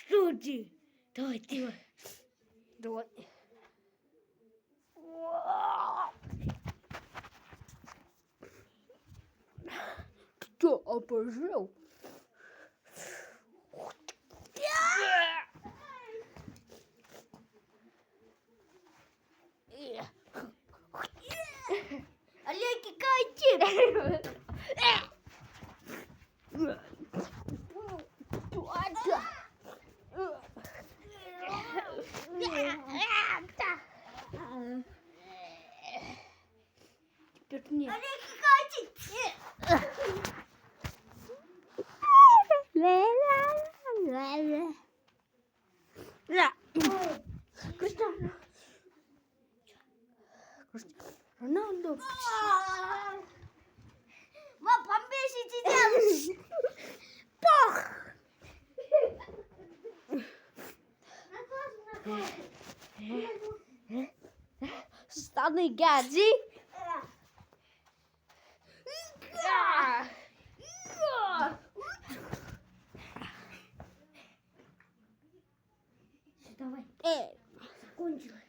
Люди. Давай, Дима. Давай. Что обожил? Олег, кайти! Пятни. Олег, кайти! Cristiano Ronaldo. Ма помбешите Пох. Станы гади. Давай. Закончилось.